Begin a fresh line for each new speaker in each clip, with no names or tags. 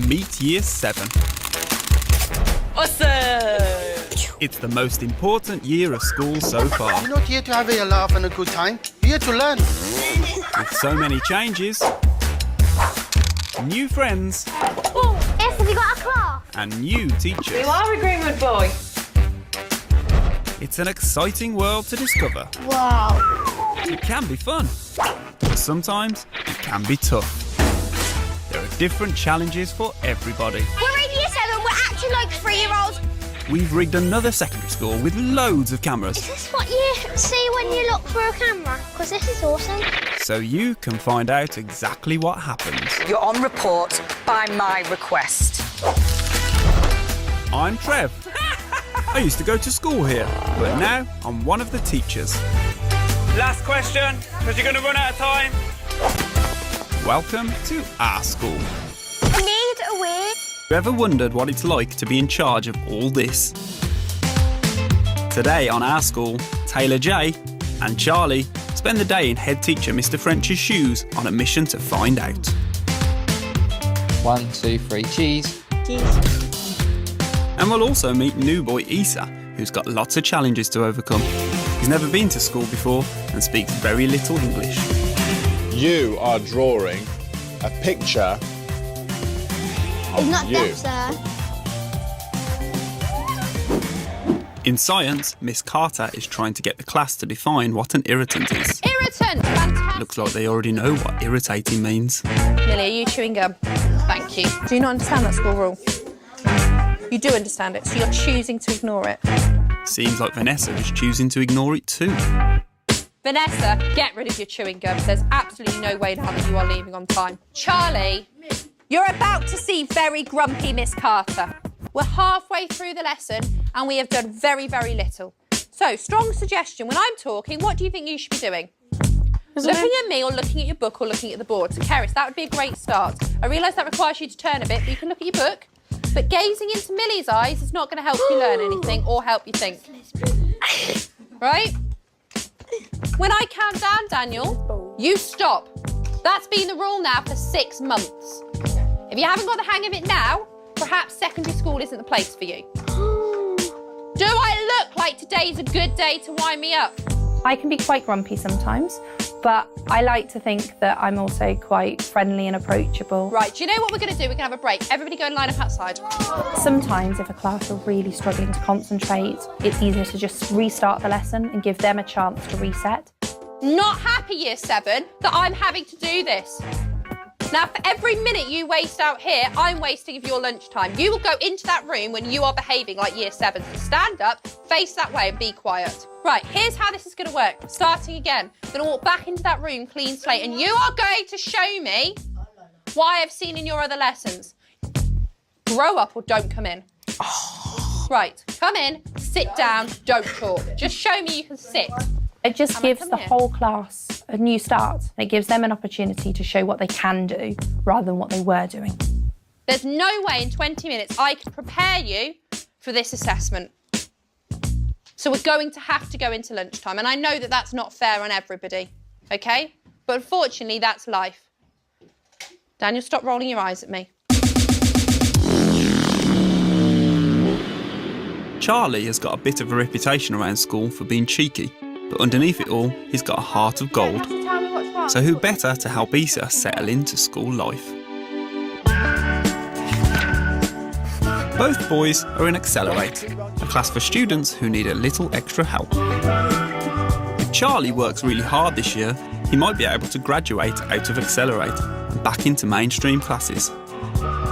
meet Year 7.
Awesome!
It's the most important year of school so far.
You're not here to have a laugh and a good time. You're here to learn.
With so many changes, new friends,
Yes, have you got a class?
and new teachers.
You are a Greenwood boy.
It's an exciting world to discover.
Wow.
It can be fun, but sometimes it can be tough. There are different challenges for everybody.
We're in Year 7, we're acting like 3-year-olds.
We've rigged another secondary school with loads of cameras,
Is this what you see when you look through a camera? Because this is awesome.
so you can find out exactly what happens.
You're on report by my request.
I'm Trev. I used to go to school here, but now I'm one of the teachers.
Last question, because you're going to run out of time.
Welcome to our school.
Need a wig.
You ever wondered what it's like to be in charge of all this? Today on our school, Taylor J and Charlie spend the day in head teacher Mr. French's shoes on a mission to find out.
1, 2, 3, cheese.
And we'll also meet new boy Isa, who's got lots of challenges to overcome. He's never been to school before and speaks very little English.
You are drawing a picture
It's not
you.
deaf, sir.
In science, Miss Carter is trying to get the class to define what an irritant is.
Irritant! Fantastic.
Looks like they already know what irritating means.
Millie, are you chewing gum? Thank you. Do you not understand that school rule? You do understand it, so you're choosing to ignore it.
Seems like Vanessa is choosing to ignore it too.
Vanessa, get rid of your chewing gum. There's absolutely no way now that you are leaving on time. Charlie, you're about to see very grumpy Miss Carter. We're halfway through the lesson and we have done very, very little. So, strong suggestion. When I'm talking, what do you think you should be doing? Looking at me or looking at your book or looking at the board. So, Keris, that would be a great start. I realise that requires you to turn a bit, but you can look at your book. But gazing into Millie's eyes is not going to help you learn anything or help you think. Right? When I count down, Daniel, you stop. That's been the rule now for 6 months. If you haven't got the hang of it now, perhaps secondary school isn't the place for you. Do I look like today's a good day to wind me up?
I can be quite grumpy sometimes, but I like to think that I'm also quite friendly and approachable.
Right, do you know what we're going to do? We're going to have a break. Everybody go and line up outside.
Sometimes if a class are really struggling to concentrate, it's easier to just restart the lesson and give them a chance to reset.
Not happy, Year 7, that I'm having to do this. Now, for every minute you waste out here, I'm wasting of your lunchtime. You will go into that room when you are behaving like Year 7. So stand up, face that way and be quiet. Right, here's how this is going to work. Starting again. I'm going to walk back into that room, clean slate, and you are going to show me what I've seen in your other lessons. Grow up or don't come in. Right, come in, sit down, don't talk. Just show me you can sit.
It just
Am I
gives
come
the
here?
whole class a new start. It gives them an opportunity to show what they can do rather than what they were doing.
There's no way in 20 minutes I can prepare you for this assessment. So we're going to have to go into lunchtime. And I know that that's not fair on everybody, OK? But unfortunately, that's life. Daniel, stop rolling your eyes at me.
Charlie has got a bit of a reputation around school for being cheeky, but underneath it all, he's got a heart of gold. So who better to help Isa settle into school life? Both boys are in Accelerate, a class for students who need a little extra help. If Charlie works really hard this year, he might be able to graduate out of Accelerate and back into mainstream classes.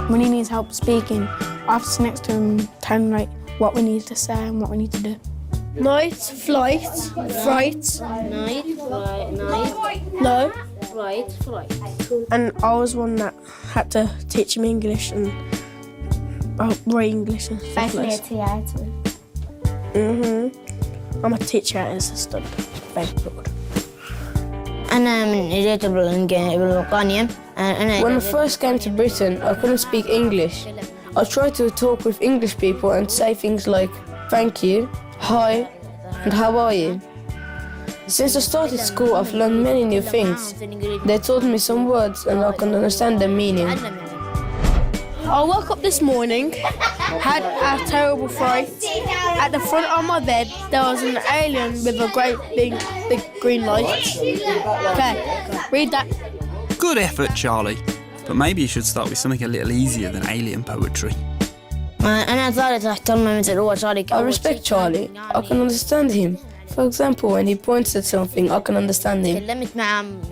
When he needs help speaking, I have to sit next to him and tell him what we need to say and what we need to do. Night, flight, fright.
Night, flight, night.
No.
Flight, flight.
And I was one that had to teach him English and write English and stuff like that. I'm a teacher and assistant. Very good.
When
I first came to Britain, I couldn't speak English. I tried to talk with English people and say things like thank you, hi, and how are you? Since I started school, I've learned many new things. They taught me some words and I can understand their meaning. I woke up this morning, had a terrible fright. At the front of my bed, there was an alien with a great big green light. Okay, read that.
Good effort, Charlie. But maybe you should start with something a little easier than alien poetry.
I respect Charlie. I can understand him. For example, when he points at something, I can understand him.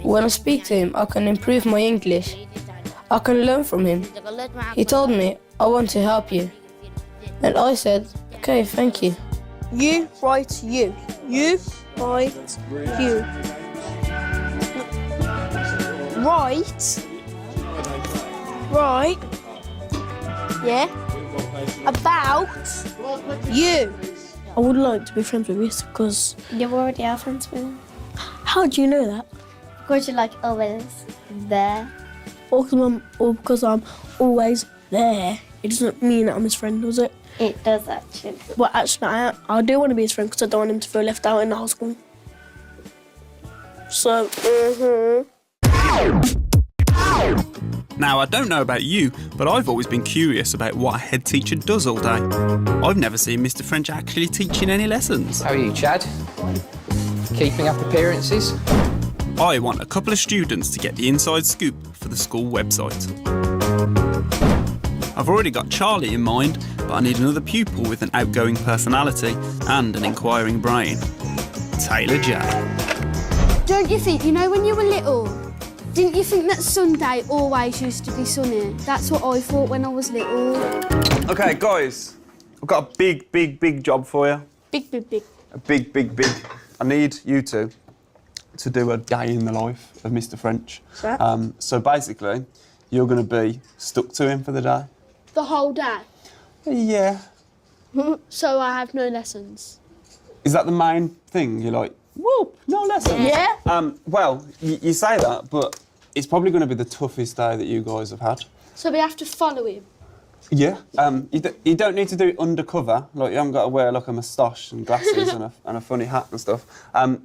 When I speak to him, I can improve my English. I can learn from him. He told me, I want to help you. And I said, okay, thank you. You write you. You write you. Right. Yeah. About you. I would like to be friends with you because
You already are friends with him.
how do you know that?
Because you're like always there.
Or because I'm always there. It doesn't mean that I'm his friend, does it?
It does actually.
Well, actually, I do want to be his friend because I don't want him to feel left out in the whole school. So,
Now, I don't know about you, but I've always been curious about what a head teacher does all day. I've never seen Mr. French actually teaching any lessons.
How are you, Chad? Keeping up appearances?
I want a couple of students to get the inside scoop for the school website. I've already got Charlie in mind, but I need another pupil with an outgoing personality and an inquiring brain. Taylor Jack.
Don't you think, when you were little, didn't you think that Sunday always used to be sunny? That's what I thought when I was little.
OK, guys, I've got a big job for you.
Big.
A big. I need you two to do a day in the life of Mr. French. So basically, you're going to be stuck to him for the day.
The whole day?
Yeah.
So I have no lessons?
Is that the main thing? You're like, whoop, no lessons?
Yeah.
Well, you say that, but it's probably going to be the toughest day that you guys have had.
So we have to follow him?
Yeah. You don't need to do it undercover. Like, you haven't got to wear, like, a moustache and glasses and a funny hat and stuff.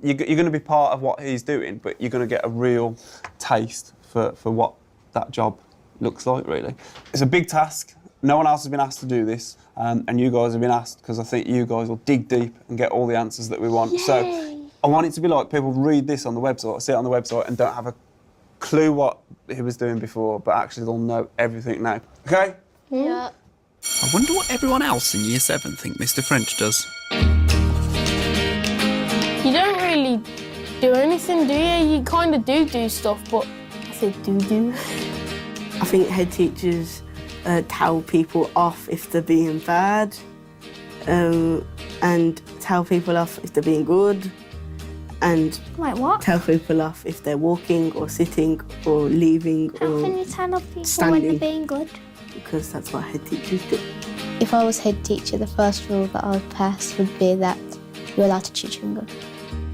You're going to be part of what he's doing, but you're going to get a real taste for what that job looks like, really. It's a big task. No one else has been asked to do this, and you guys have been asked because I think you guys will dig deep and get all the answers that we want.
Yay.
So I want it to be like people read this on the website, see it on the website, and don't have a clue what he was doing before, but actually they'll know everything now. OK?
Yeah.
I wonder what everyone else in Year 7 think Mr. French does.
you don't really do anything, do you? You kind of do stuff, but I said do.
I think head teachers tell people off if they're being bad, and tell people off if they're being good, and
Like what?
tell people off if they're walking or sitting or leaving
How
or
can you tell off people
standing.
when they're being good?
because that's what head teachers do.
If I was head teacher, the first rule that I would pass would be that you're allowed to chew chewing gum.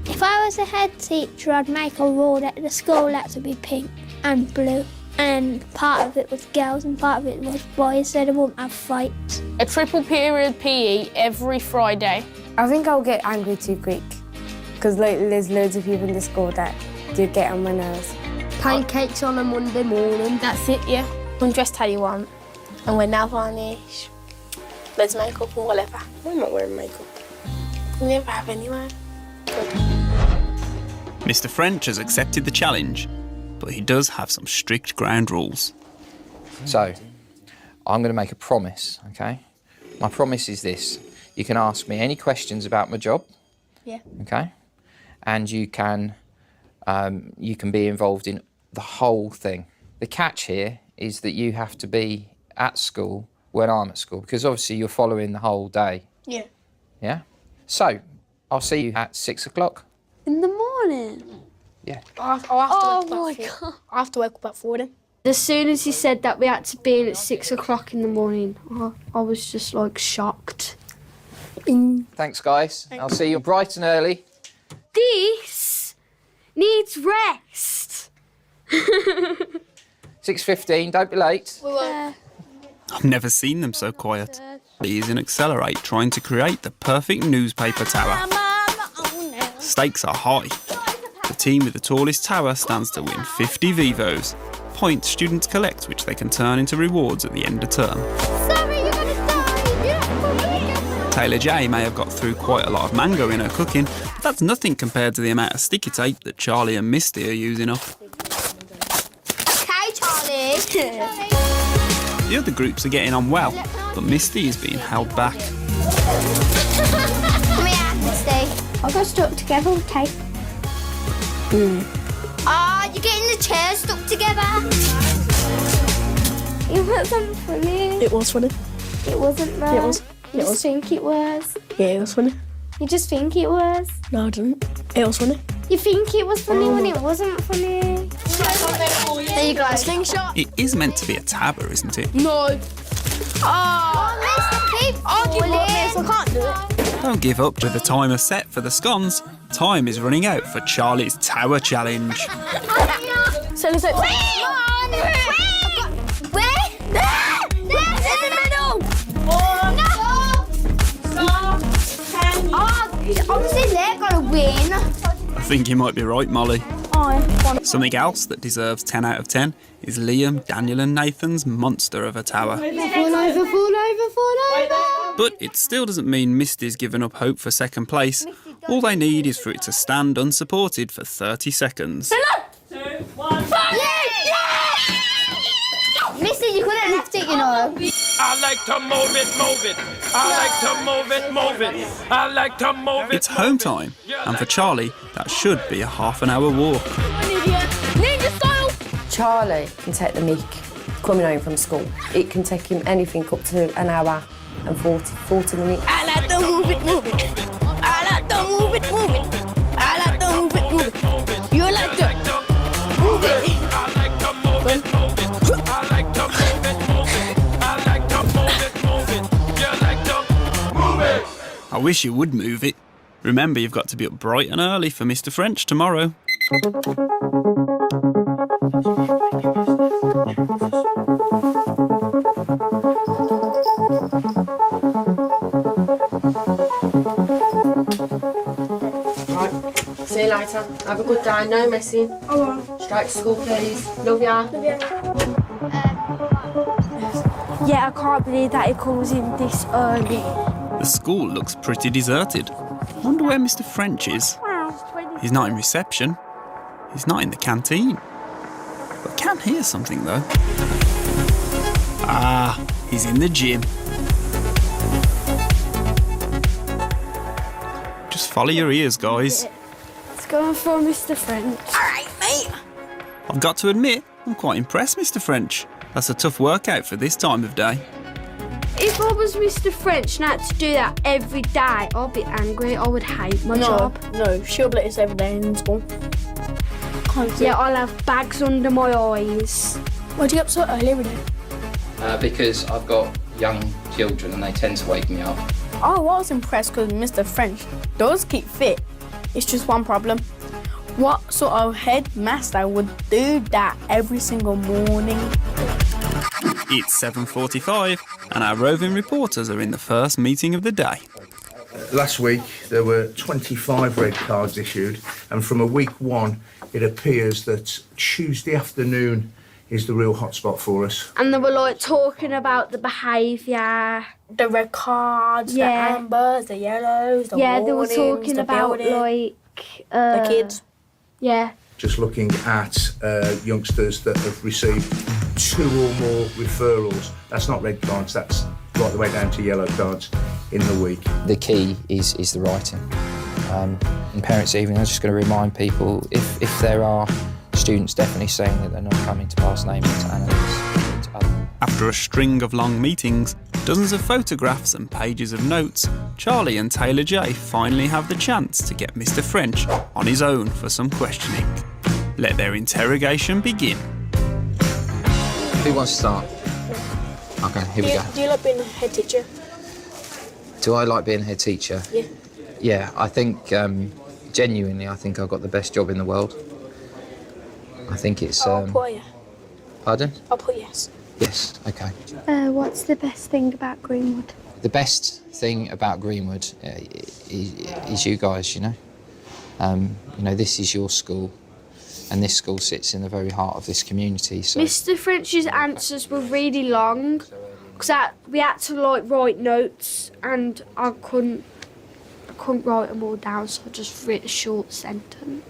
If I was a head teacher, I'd make a rule that the school had to be pink and blue. And part of it was girls and part of it was boys, so they wouldn't have fights.
A triple period PE every Friday.
I think I'll get angry too quick because there's loads of people in the school that do get on my nerves.
Pancakes on a Monday morning. That's it, yeah. Undress how you want and wear nail varnish, loads of makeup and whatever. I'm not wearing makeup. You never have anyway.
Mr. French has accepted the challenge, but he does have some strict ground rules.
So, I'm going to make a promise, OK? My promise is this. You can ask me any questions about my job.
Yeah.
OK? And you can be involved in the whole thing. The catch here is that you have to be at school when I'm at school, because obviously you're following the whole day.
Yeah.
Yeah? So, I'll see you at 6 o'clock.
In the morning?
Yeah.
I have to wake up at 4 then.
As soon as he said that we had to be in at 6 o'clock in the morning, I was just like shocked.
Thanks, guys. I'll see you bright and early.
This needs rest.
6:15, don't be late.
I've never seen them so quiet. He is in Accelerate trying to create the perfect newspaper tower. Stakes are high. The team with the tallest tower stands to win 50 Vivos, points students collect which they can turn into rewards at the end of term.
Sorry, you're gonna die.
Taylor J may have got through quite a lot of mango in her cooking, but that's nothing compared to the amount of sticky tape that Charlie and Misty are using up.
Okay, Charlie.
The other groups are getting on well, but Misty is being held back.
Come here, Misty.
I got stuck together with tape.
Ah, you're getting the chairs stuck together.
It wasn't funny.
It was funny.
It wasn't though.
It was.
You just think it was.
Yeah, it was funny.
You just think it was.
No, I didn't. It was funny.
You think it was funny when it wasn't funny.
There you go. Slingshot.
It is meant to be a tabber, isn't it?
No.
Oh, keep arguing.
I can't do it.
Don't give up with the timer set for the scones. Time is running out for Charlie's Tower Challenge.
So let's go.
Where? There! There's in the middle! Obviously they're gonna win.
I think you might be right, Molly. Something else that deserves 10 out of 10 is Liam, Daniel and Nathan's monster of a tower.
Fall over.
But it still doesn't mean Misty's given up hope for second place. All they need is for it to stand unsupported for 30 seconds.
2, 1, 5. Misty, you couldn't lift it, you know.
I like to move it. I like to move it. I like to move it.
It's home time, and for Charlie, that should be a half-an-hour walk.
Ninja style.
Charlie can take the mick coming home from school. It can take him anything up to an hour and 40 minutes.
I like to move it. I like to move it. I like to move it. You like to move it.
I like to move it. I like to move it. I like to move it. You like to move it.
I wish you would move it. Remember, you've got to be up bright and early for Mr. French tomorrow.
Right, see you later. Have a good day, no messing. Straight to school, please. Love ya.
Yeah, I can't believe that it comes in this early.
The school looks pretty deserted. Wonder where Mr. French is. He's not in reception. He's not in the canteen. I can hear something though. Ah, he's in the gym. Just follow your ears, guys.
It's going for Mr. French.
All right, mate.
I've got to admit, I'm quite impressed, Mr. French. That's a tough workout for this time of day.
If I was Mr. French and had to do that every day, I'd be angry. I would hate my job.
No, she'll let us every day in school.
Yeah, I'll have bags under my eyes.
Why'd you get up so early every day?
Because I've got young children and they tend to wake me up.
I was impressed because Mr. French does keep fit. It's just one problem. What sort of headmaster would do that every single morning?
It's 7:45 and our roving reporters are in the first meeting of the day.
Last week there were 25 red cards issued, and from a week one it appears that Tuesday afternoon is the real hotspot for us.
And they were like talking about the behaviour.
The red cards, the ambers, the yellows, the
yeah, they were
warnings,
talking
the
about
building,
like
the kids.
Yeah.
Just looking at youngsters that have received 2 or more referrals. That's not red cards, that's right the way down to yellow cards in the week.
The key is the writing. In Parents' Evening, I'm just going to remind people if there are students definitely saying that they're not coming to pass names to Annalise.
After a string of long meetings, dozens of photographs and pages of notes, Charlie and Taylor J finally have the chance to get Mr. French on his own for some questioning. Let their interrogation begin.
Who wants to start? Okay, here we go.
Do you like being a head teacher?
Do I like being a head teacher?
Yeah.
Yeah, I think, genuinely, I think I've got the best job in the world. I think it's...
I'll put yeah.
Pardon?
I'll put yes.
Yes, okay.
What's the best thing about Greenwood?
The best thing about Greenwood is you guys, you know. This is your school, and this school sits in the very heart of this community. So
Mr. French's answers were really long because we had to write notes, and I couldn't write them all down, so I just wrote a short sentence.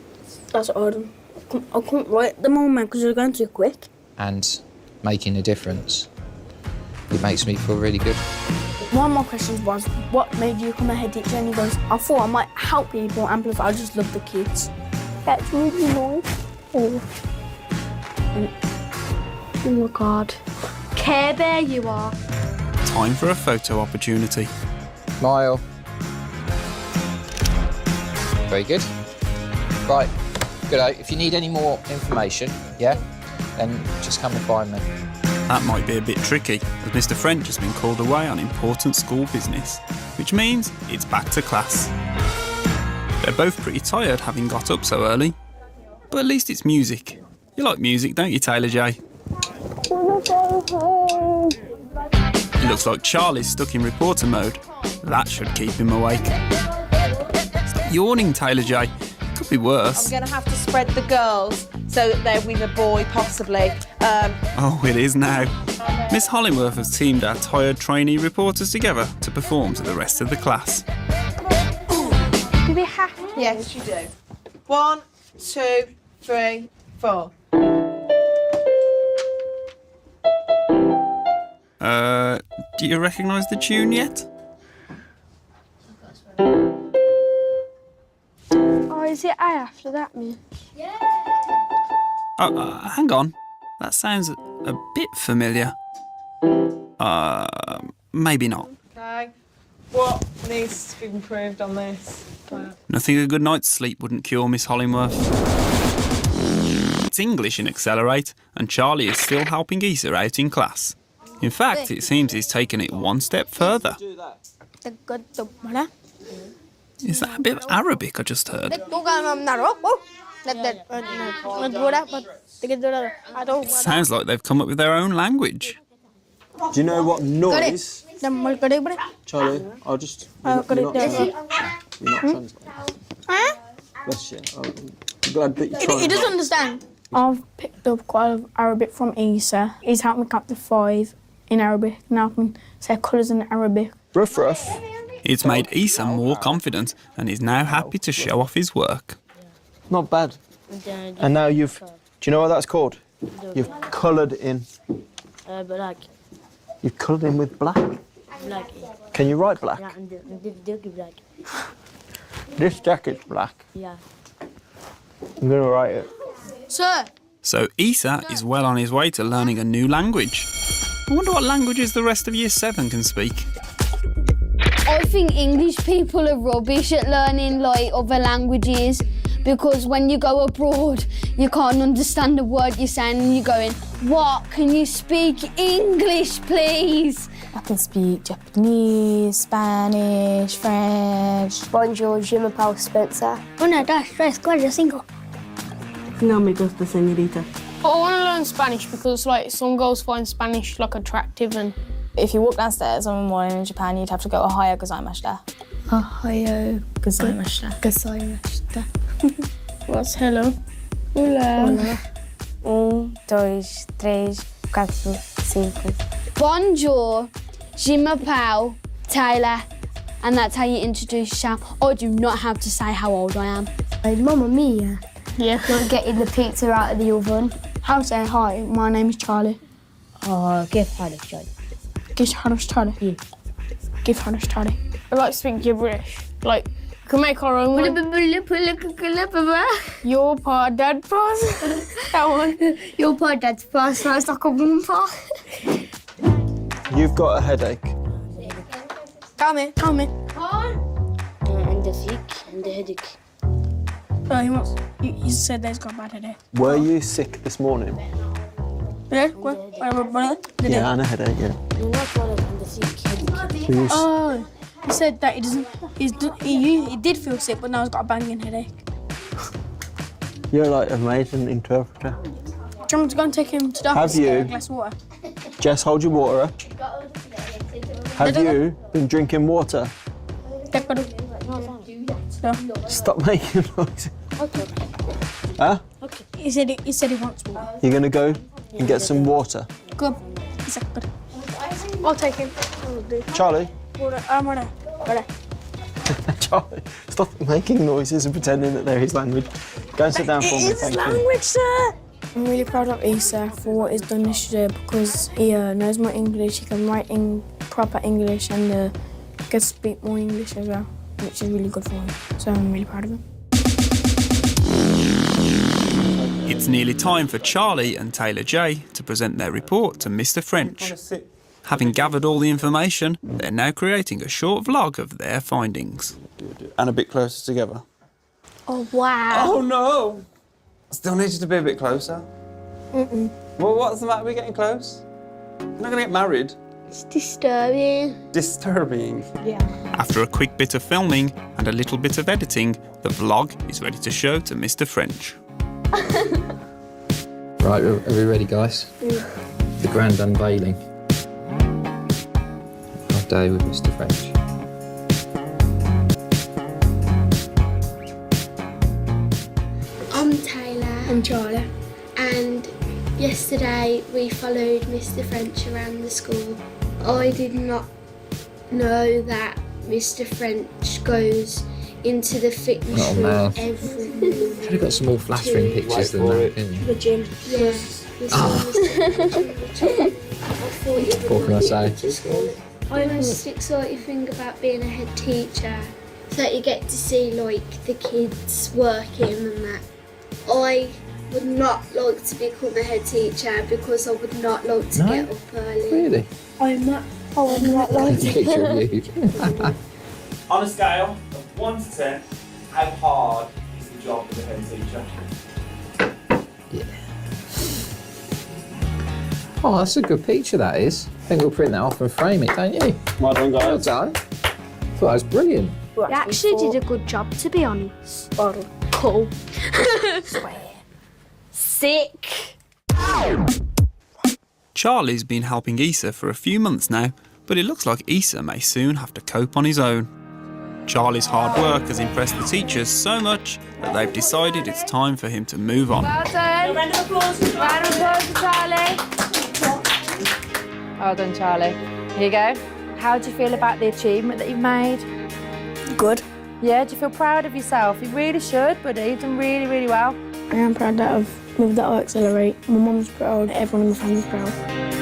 That's odd. I couldn't write at the moment because you're going too quick.
and making a difference, it makes me feel really good.
One of my questions was, what made you become a head teacher? And he goes, I thought I might help people amplify. I just love the kids. That's really nice. Oh
my God. Care Bear you are.
Time for a photo opportunity.
Smile. Very good. Right, good. If you need any more information, then just come and find me.
That might be a bit tricky, as Mr. French has been called away on important school business, which means it's back to class. They're both pretty tired having got up so early, but at least it's music. You like music, don't you, Taylor J? It looks like Charlie's stuck in reporter mode. That should keep him awake. Stop yawning, Taylor J. Could be worse.
I'm going to have to spread the girls so that they're with a boy, possibly.
Oh, it is now. Miss Hollingworth has teamed our tired trainee reporters together to perform to the rest of the class.
Do we have to? Yes, you do. 1, 2, 3, 4.
Do you recognise the tune yet?
Oh, is it A after that, man? Yeah.
Hang on. That sounds a bit familiar. Maybe not.
Okay. What needs to be improved on this?
Nothing a good night's sleep wouldn't cure, Miss Hollingworth. It's English in Accelerate, and Charlie is still helping Issa out in class. In fact, it seems he's taken it one step further. Is that a bit of Arabic I just heard? It sounds like they've come up with their own language.
Do you know what noise? Charlie, I'll just... You're not translating. Bless you. I'm glad that you're trying.
He doesn't understand. I've picked up quite a lot of Arabic from Isa. He's helped me count to 5 in Arabic. Now I can say colours in Arabic.
Rough.
It's made Issa more confident and is now happy to show off his work.
Not bad. And now you've... Do you know what that's called? You've coloured in...
Black.
You've coloured in with black?
Black.
Can you write black?
Black.
This jacket's black.
Yeah.
I'm going to write it.
Sir!
So Issa is well on his way to learning a new language. I wonder what languages the rest of Year 7 can speak.
I think English people are rubbish at learning other languages, because when you go abroad, you can't understand the word you're saying and you're going, what? Can you speak English, please?
I can speak Japanese, Spanish, French.
Bonjour, je m'appelle Spencer.
1, 2, 3, 4, 5.
No me gusta, señorita.
I want to learn Spanish because, some girls find Spanish, attractive, and if you walk downstairs on the morning in Japan, you'd have to go Ohio gozaimashita.
Ohio
gozaimashita.
Gozaimashita.
What's hello? Hola.
1, 2, 3, 4, 5.
Bonjour, je m'appelle Taylor, and that's how you introduce yourself. I do not have to say how old I am.
Mamma mia.
Yeah.
Not getting the pizza out of the oven.
How say hi? My name is Charlie.
كيف حالك Charlie?
كيف حالك Charlie?
Yeah.
كيف حالك Charlie? I like to speak gibberish. We can make our own one. Your pa, dad pass. That one.
Your pa, dad's pass. It's like a boompa.
You've got a headache.
Come here.
And the sick and the headache.
He said he's got a bad headache.
Were you sick this morning?
Yeah,
Yeah, and a headache, yeah.
You're not one of the sick headache.
Oh, he said that he doesn't. He did feel sick, but now he's got a banging headache.
You're an amazing interpreter.
Do you want me to go and take him to doctor?
Have you?
A glass of water.
Jess, hold your water up. Have you been drinking water?
No.
Stop making noises.
Okay.
Huh?
Okay. He said he wants more.
You're gonna go and get some water.
Good. He's a good. I'll take him.
Charlie?
I'm ready.
Charlie, stop making noises and pretending that they're his language. Go and sit down for me,
It's
thank you.
language, sir. I'm really proud of Issa for what he's done this year because he knows more English, he can write in proper English and can speak more English as well, which is really good for him. So I'm really proud of him.
It's nearly time for Charlie and Taylor J to present their report to Mr. French. Having gathered all the information, they're now creating a short vlog of their findings.
And a bit closer together.
Oh, wow.
Oh no! Still need you to be a bit closer.
Mm-mm.
Well, what's the matter with getting close? You're not gonna get married.
It's disturbing.
Disturbing.
Yeah.
After a quick bit of filming and a little bit of editing, the vlog is ready to show to Mr. French.
Right, are we ready, guys? The grand unveiling. Our day with Mr. French.
I'm Taylor. I'm Charlie. And yesterday we followed Mr. French around the school. I did not know that Mr. French goes into the fitness
Oh,
room
man.
every morning.
Should have got some more flattering pictures than that, didn't you?
The gym. Yeah.
What can I say?
The most exciting thing about being a head teacher is that you get to see like the kids working and that. I would not like to become a head teacher because I would not like to get up early.
Really?
I would not like to.
Picture of you.
On a scale of 1 to 10, how hard is the job of a head teacher?
Oh, that's a good picture, that is. I think we'll print that off and frame it, don't you?
Well done, guys.
Well done. I thought that was brilliant.
You actually did a good job, to be honest. Cool. Sick.
Charlie's been helping Issa for a few months now, but it looks like Issa may soon have to cope on his own. Charlie's hard work has impressed the teachers so much that they've decided it's time for him to move on.
Well done. Round of applause for Charlie. Well done, Charlie. Here you go. How do you feel about the achievement that you've made?
Good.
Yeah, do you feel proud of yourself? You really should, buddy. You've done really, really well.
I am proud that I've moved that I accelerate. My mum's proud, everyone in the family's proud.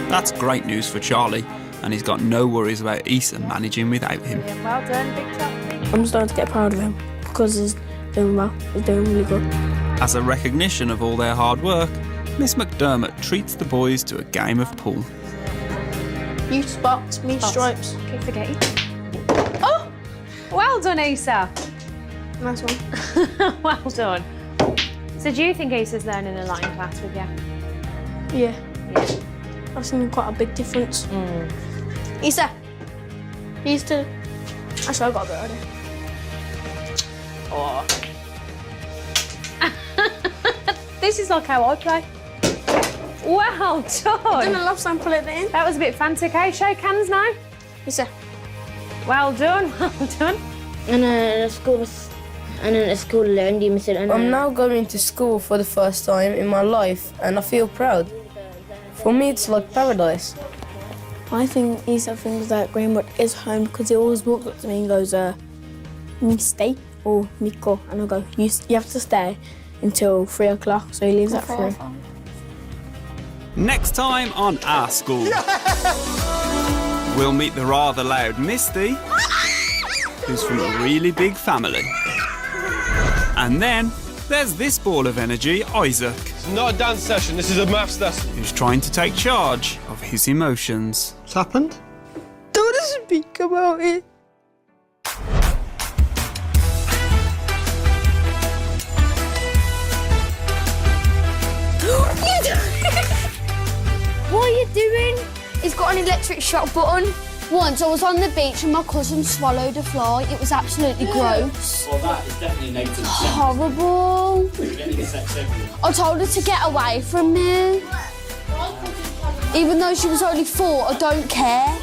That's great news for Charlie, and he's got no worries about Issa managing without him.
Well done, big top.
I'm starting to get proud of him because he's doing well. He's doing really good.
As a recognition of all their hard work, Miss McDermott treats the boys to a game of pool.
You spots, me stripes.
Keep forgetting. Oh! Well done, Issa.
Nice one.
Well done. So do you think Issa's learning a lot in class with you?
Yeah. I've seen quite a big difference. Issa, you used to... Actually, I got a bit already.
Oh. This is like how I play. Well done.
Didn't I love sample it in?
That was a bit fancy. Okay, shake hands now.
Issa.
Well done, well done.
And at school, learned you missed it.
I'm now going to school for the first time in my life and I feel proud. For me, it's like paradise.
I think Issa thinks that Greenwood is home because he always walks up to me and goes, "Me stay or Miko," and I go, "You have to stay until 3 o'clock." So he leaves at 3.
Next time on Our School, we'll meet the rather loud Misty, who's from a really big family. And then there's this ball of energy, Isaac.
It's not a dance session, this is a maths lesson.
Who's trying to take charge of his emotions.
What's happened?
Don't speak about it.
What are you doing? It's got an electric shock button. Once I was on the beach and my cousin swallowed a fly. It was absolutely gross.
Well, that is definitely negative.
Horrible. I told her to get away from me. Even though she was only 4, I don't care.